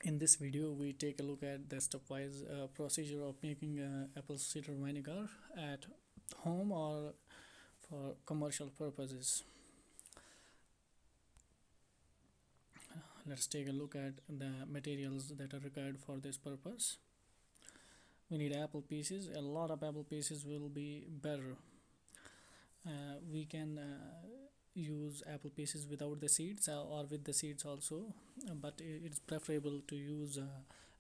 In this video, we take a look at the stepwise procedure of making apple cider vinegar at home or for commercial purposes. Let's take a look at the materials that are required for this purpose. We need apple pieces. A lot of apple pieces will be better. We can use apple pieces without the seeds or with the seeds also, but it's preferable to use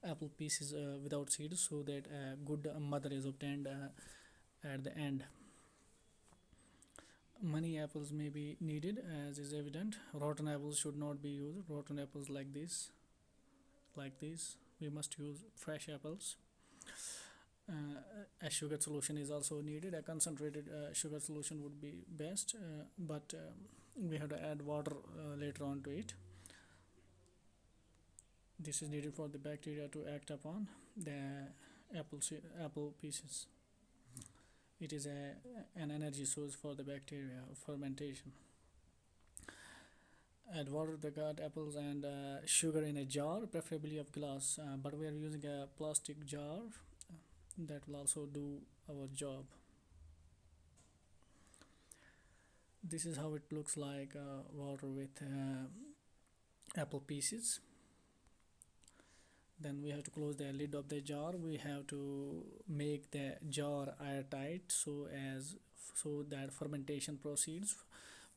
apple pieces without seeds so that a good mother is obtained at the end. Many apples may be needed, as is evident. Rotten apples should not be used. Rotten apples like this, we must use fresh apples. A sugar solution is also needed. A concentrated sugar solution would be best, but we have to add water later on to it. This is needed for the bacteria to act upon the apple pieces. It is an energy source for the bacteria fermentation. Add water to the cut apples and sugar in a jar, preferably of glass, but we are using a plastic jar that will also do our job. This is how it looks like, water with apple pieces. Then we have to close the lid of the jar. We have to make the jar airtight so that fermentation proceeds.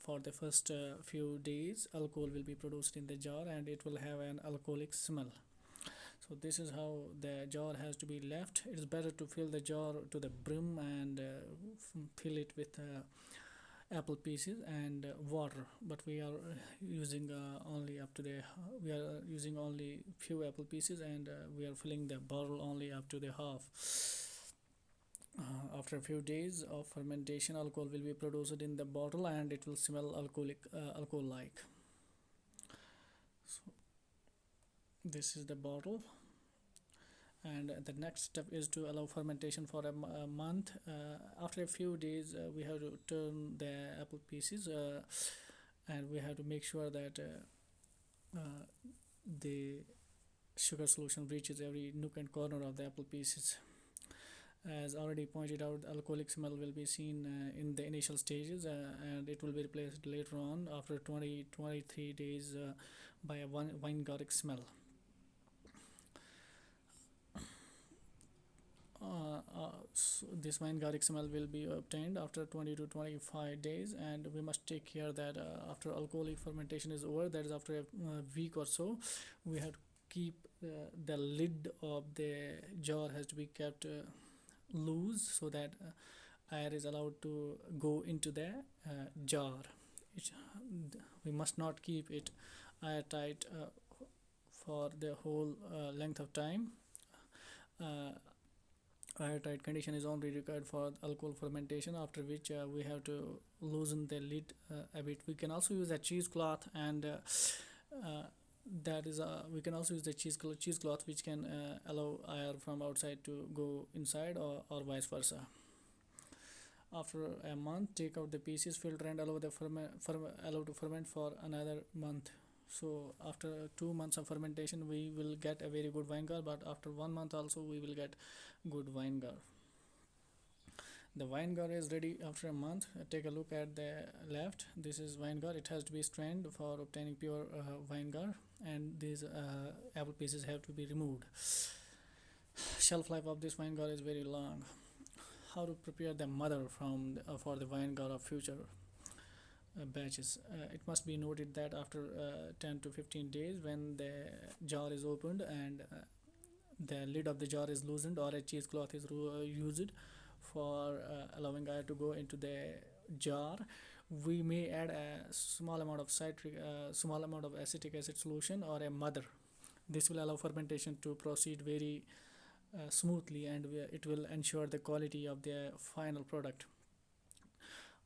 For the first few days, alcohol will be produced in the jar and it will have an alcoholic smell. So this is how the jar has to be left. It is better to fill the jar to the brim and fill it with apple pieces and water, but we are using only few apple pieces, and we are filling the bottle only up to the half. After a few days of fermentation, alcohol will be produced in the bottle and it will smell alcohol like. So this is the bottle, and the next step is to allow fermentation for a month. After a few days, we have to turn the apple pieces, and we have to make sure that the sugar solution reaches every nook and corner of the apple pieces. As already pointed out, alcoholic smell will be seen in the initial stages, and it will be replaced later on after 20-23 days by a wine-garlic smell. So this wine garlic smell will be obtained after 20 to 25 days, and we must take care that after alcoholic fermentation is over, that is after a week or so, we have to keep the lid of the jar has to be kept loose so that air is allowed to go into the jar. We must not keep it airtight for the whole length of time. Airtight condition is only required for alcohol fermentation, after which we have to loosen the lid a bit. We can also use a cheesecloth, and we can also use the cheesecloth which can allow air from outside to go inside, or vice versa. After a month, take out the pieces, filter, and allow to ferment for another month. So after 2 months of fermentation, we will get a very good vinegar, but after 1 month also we will get good vinegar. The vinegar is ready after a month. Take a look at the left. This is vinegar. It has to be strained for obtaining pure vinegar, and these apple pieces have to be removed. Shelf life of this vinegar is very long. How to prepare the mother for the vinegar of future batches. It must be noted that after 10 to 15 days, when the jar is opened and the lid of the jar is loosened, or a cheesecloth is used for allowing air to go into the jar, we may add a small amount of acetic acid solution or a mother. This will allow fermentation to proceed very smoothly, and it will ensure the quality of the final product.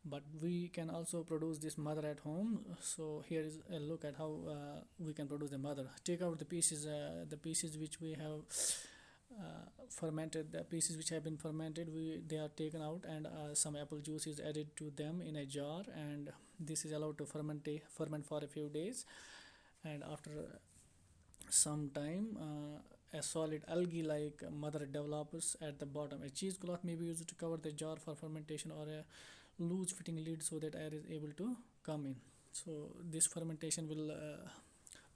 But we can also produce this mother at home. So here is a look at how we can produce the mother. Take out the pieces which we have fermented. The pieces which have been fermented, they are taken out, and some apple juice is added to them in a jar, and this is allowed to ferment for a few days. And after Sometime a solid algae like mother develops at the bottom. A cheesecloth may be used to cover the jar for fermentation, or a loose fitting lid so that air is able to come in. So this fermentation will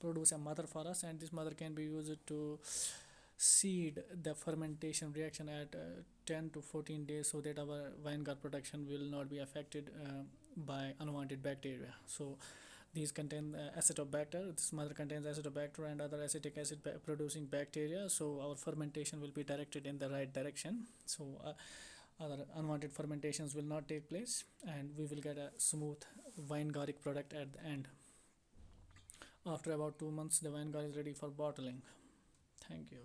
produce a mother for us, and this mother can be used to seed the fermentation reaction at 10 to 14 days, so that our vinegar production will not be affected by unwanted bacteria. So these contain acetobacter. This mother contains acetobacter and other acetic acid producing bacteria. So our fermentation will be directed in the right direction. So other unwanted fermentations will not take place, and we will get a smooth vinegaric product at the end. After about 2 months, the vinegar is ready for bottling. Thank you.